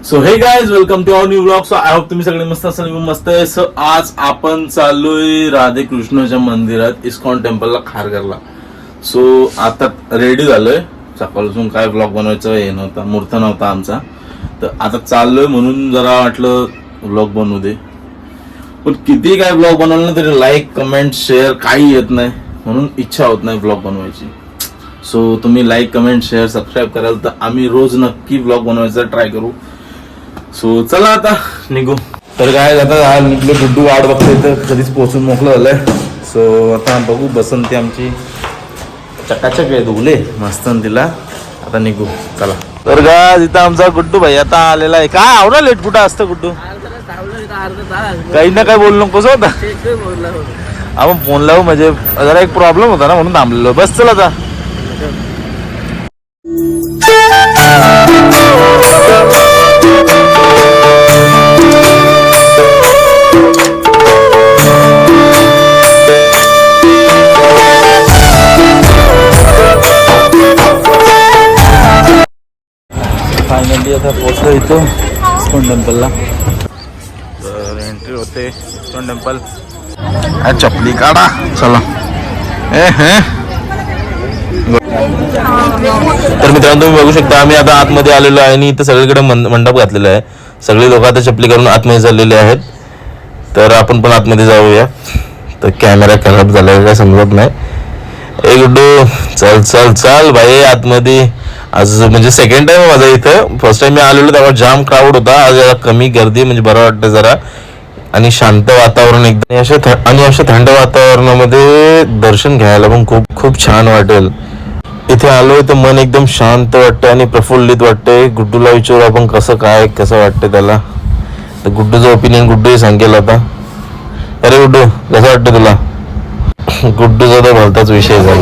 So hey guys welcome to our new blog. So I hope तुम्ही सगळे मस्त असाल. मी मस्त आहे. सो आज आपण चाललोय राधे कृष्णाच्या मंदिरात इस्कॉन टेम्पलला खारघरला. सो आता रेडी झालोय. सकाळपासून काय ब्लॉग बनवायचं हे नव्हता, मुहूर्त नव्हता आमचा, तर आता चाललोय म्हणून जरा वाटलं ब्लॉग बनवू दे. पण किती काय ब्लॉग बनवलं ना तरी लाईक कमेंट शेअर काही येत नाही, म्हणून इच्छा होत नाही ब्लॉग बनवायची. सो तुम्ही लाईक कमेंट शेअर सबस्क्राईब कराल तर आम्ही रोज नक्की ब्लॉग बनवायचा ट्राय करू. सो चला आता निघू. तर काय आता निघलो, गुड्डू वाट बघतोय तर कधीच पोहोचून मोकळं झालंय. सो आता बघू, बसंती आमची चकाचक आहे, धुले मस्त तिला. आता निघू चला. तर काय इथं आमचा गुड्डू भाई आता आलेला आहे. काय आवडा लेट कुठं असतं गुड्डू? काही ना काय बोललो कसं होता आपण फोन लावू, म्हणजे जरा एक प्रॉब्लेम होता ना म्हणून थांबलेलो. बस चला आता. फायनली आता पोहोचलो इथं इस्कॉन टेम्पलला. तर एंट्री होते इस्कॉन टेम्पल. चपली काढा चला. तर मित्रांनो तुम्ही बघू शकता आम्ही आता आतमध्ये आलेलो आहे आणि इथं सगळीकडे मंडप घातलेला आहे. सगळी लोक आता चपली करून आतमध्ये चाललेले आहेत. तर आपण पण आतमध्ये जाऊया. तर कॅमेरा खराब झाला काय समजत नाही. ए गुड्डू चल चल चल भाई आतमध्ये. आज म्हणजे सेकंड टाइम माझा इथं. फर्स्ट टाइम मी आलेलो तेव्हा जाम क्राऊड होता. आज जरा कमी गर्दी, म्हणजे बरं वाटतं जरा, आणि शांत वातावरण एकदम. अशा थंड वातावरणामध्ये दर्शन घ्यायला पण खूप खूप छान वाटेल. इथे आलोय तर मन एकदम शांत वाटतं आणि प्रफुल्लित वाटतंय. गुड्डूला विचारू आपण कसं वाटतं त्याला. तर गुड्डूचं ओपिनियन गुड्डू सांगेल आता. अरे गुड्डू कसं वाटतं तुला? गुड्डूचा तर भलताच विषय झालाय.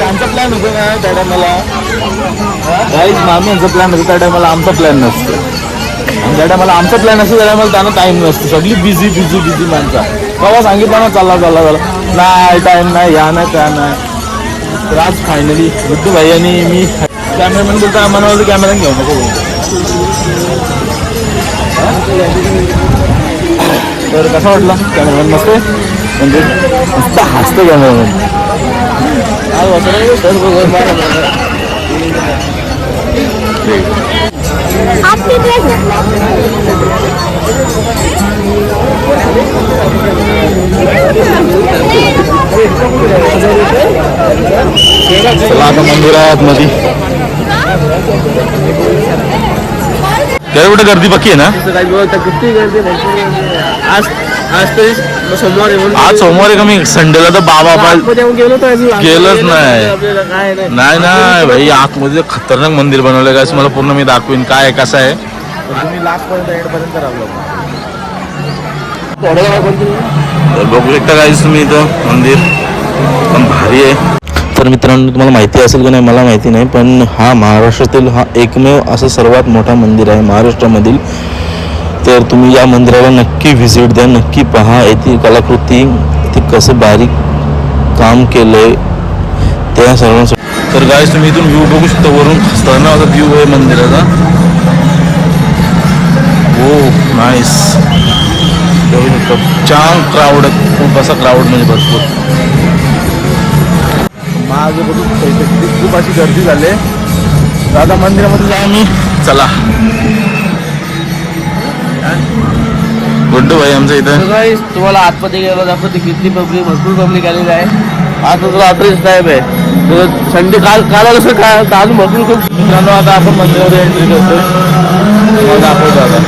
आमचा प्लॅन होतो ना त्या टायमाला, मामीचा प्लॅन होता त्या टायमाला, आमचा प्लॅन नसतो. आणि त्या टायमाला आमचा प्लॅन असतो त्या टायमाला त्यांना टाइम नसतो. सगळी बिझी बिझी बिझी माणसा. केव्हा सांगितलं ना चला चला चला, नाही टाइम नाही, या नाही त्या नाही. तर आज फायनली गुड्डू भाई आणि मी कॅमेरामॅन बोलतो आम्हाला कॅमेरा घेऊ नको. तर कसा वाटला कॅमेरामॅन? मस्त आहे, म्हणजे मस्त हसतं कॅमेरामॅन. चला आता मंदिरात मध्ये काय कुठे गर्दी बाकी आहे ना? किती गर्दी आज तरी सोमवार आहे. आज सोमवार आहे का? मी संडेला तर बाबा गेलंच नाही. नाही भाई, आतमध्ये खतरनाक मंदिर बनवलं काय मला पूर्ण मी दाखवीन काय कसं आहे. तर बघू शकता काय तुम्ही इथं मंदिर पण भारी आहे. तर मित्रांनो तुम्हाला माहिती असेल का नाही मला माहिती नाही, पण हा महाराष्ट्रातील हा एकमेव असं सर्वात मोठा मंदिर आहे महाराष्ट्रामधील. तर तुम्ही या मंदिराला नक्की व्हिजिट द्या, नक्की पहा. येथील कलाकृती, ते कसं बारीक काम केलंय त्या सर्वांसाठी. तर गाईस तुम्ही इथून व्ह्यू बघू शकता, वरून खतरनाक व्ह्यू आहे मंदिराचा. हो नाईस. बघू शकता छान क्राऊड, खूप असा क्राऊड म्हणजे भरपूर. माझं खूप अशी गर्दी झाली. दादा मंदिरामध्ये जा मी. चला गुड्डू भाई आमच्या इथं. तुम्हाला आतमध्ये गेलो दाखवते किती पब्लिक, भरपूर पब्लिक आलेली आहे. आज तुला रात्रीच टाईम आहे. संडे काल आलं काय अजून भरपूर खूप. मित्रांनो आता आपण मंदिरामध्ये एंट्री करतो, दाखवतो आता.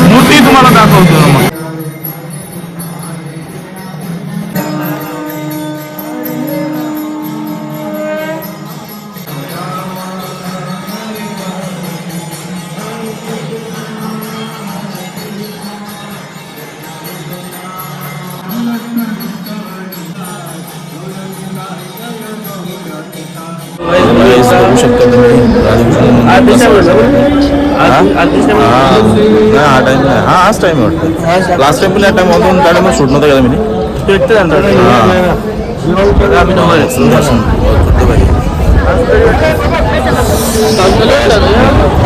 मूर्ती तुम्हाला दाखवतो मग. बघू शकता तुम्ही राधाकृष्ण मंदिर कसं वाटलं? हा? हा नाही हा टाइम नाही, हा हाच टाइम वाटतं. लास्ट टाइम पण या टाइम होतो त्या टाइम शूट नव्हतं केलं मी.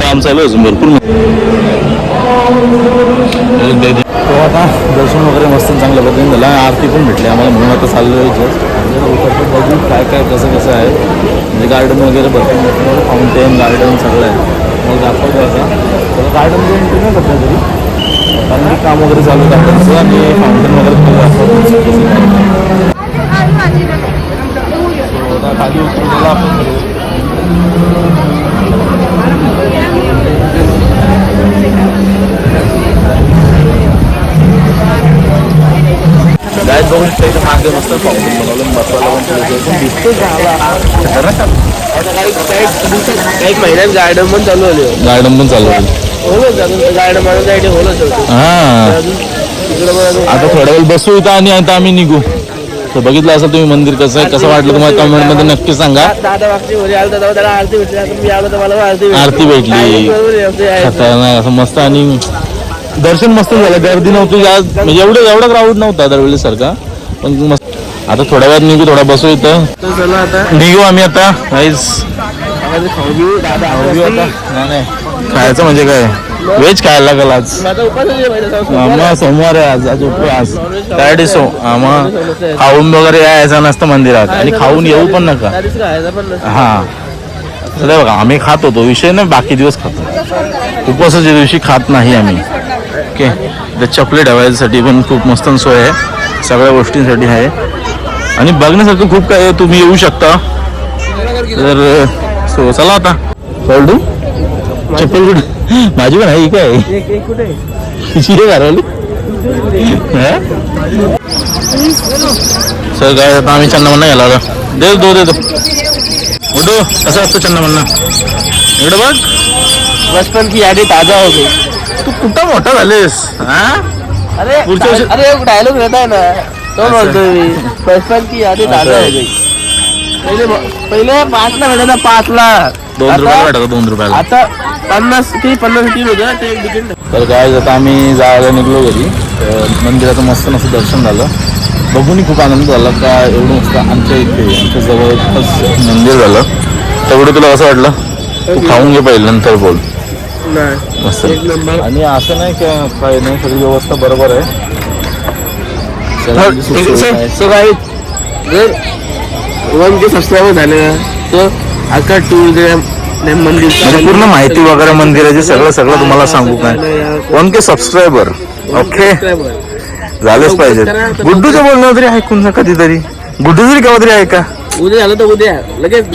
काम चालू आहे अजून भरपूर. तो आता दर्शन वगैरे मस्त चांगल्या पद्धतीने झालं. आरती पण भेटली आम्हाला म्हणून आता चाललो आहे जस्ट बघू काय काय कसं कसं आहे. म्हणजे गार्डन वगैरे भरपूर फाउंटेन गार्डन सगळं आहे. मग दाखवतो आता गार्डनमध्ये एंट्री नाही करता तरी कारण की काम वगैरे चालू गार्डनचं आणि फाउंटेन वगैरे आता खाली उतरलेला आपण गायत बघून इथं मागे मस्त फाउंटेन बनवलं बसवायला पण दिसतो काही महिन्यात गार्डन पण चालू आले. गार्डन पण चालू आहे. गार्डन माझ्यासाठी होलं हा आता थोड्या वेळ बसू इथं आणि आता आम्ही निघू. तर बघितलं असं तुम्ही मंदिर कसं आहे कसं वाटलं तुम्हाला कमेंट मध्ये नक्की सांगा. दादा मागची घरी आला दादा त्याला आरती भेटली. आता मी आलो तर मला आरती भेटली खतरनाक असं मस्त आणि दर्शन मस्त झालं. गर्दी नव्हती जास्त म्हणजे एवढा क्राऊड नव्हता दरवेळी सारखा पण मस्त. आता थोड्या वेळात निघू थोडा बसू इथं निघू आम्ही आता नाही खायचं म्हणजे काय व्हेज खायला लागेल आज. सोमवार आहे आज उपवास सॅटर्डे खाऊन वगैरे यायचं नसतं मंदिरात आणि खाऊन येऊ पण नका. हा सध्या बघा आम्ही खात होतो विषय नाही बाकी दिवस खातो उपवासाच्या दिवशी खात नाही आम्ही. ओके ते चपले ठेवायसाठी पण खूप मस्त सोय आहे सगळ्या गोष्टींसाठी आहे आणि बघण्यासारखं खूप काय तुम्ही येऊ शकता. तर सो चला आता कळू चप्पल कुठे माझी पण आहे काय घालवली सर काय आता आम्ही चन्ना म्हणणं गेला देतो उठो कसं असतं चन्ना म्हणणं इकडे बघ. बचपन की यादी ताजा हो गई. तू कुठं मोठा झालेस हा अरे पुढच्या वर्षी अरे एक डायलॉग रहता है ना तो बोलतोय मी बचपन की यादी ताजा हो गई. पहिले 5 ला भेटायचा 5 ला 2 रुपयाला भेटत 2 रुपयाला आता 50 3 होतं ते एक तिकीट. तर काय आता आम्ही जायला निघलो घरी मंदिराचं मस्त मस्त दर्शन झालं. बघूनही खूप आनंद झाला का एवढं मस्त आमच्या इथे आमच्या जवळच मंदिर झालं. तेवढं तुला असं वाटलं तू खाऊन घे पहिले नंतर बोल. मस्त आणि असं नाही का काय नाही सगळी व्यवस्था बरोबर आहे. सो काही जर 1K सबस्क्रायबर झाले तर आका टूर मंदिर म्हणजे पूर्ण माहिती वगैरे मंदिराची सगळं तुम्हाला सांगू काय 1K सबस्क्रायबर ओके झालेच पाहिजे. गुड्डूचं बोलणं तरी ऐकून जा कधीतरी. गुड्डू तरी केव्हा तरी ऐका. उद्या झालं तर उद्या लगेच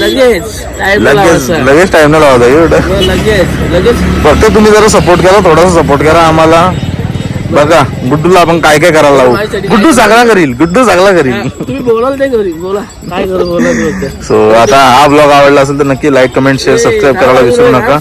टाइम नाही लावता एवढं लगेच फक्त तुम्ही जरा सपोर्ट करा थोडासा सपोर्ट करा आम्हाला. बघा गुड्डूला आपण काय काय करायला लावू. गुड्डू चांगला करील तुम्ही बोलाल ते घरी बोला काय करू बोला. सो आता हा ब्लॉग आवडला असेल तर नक्की लाईक कमेंट शेअर सबस्क्राईब करायला विसरू नका.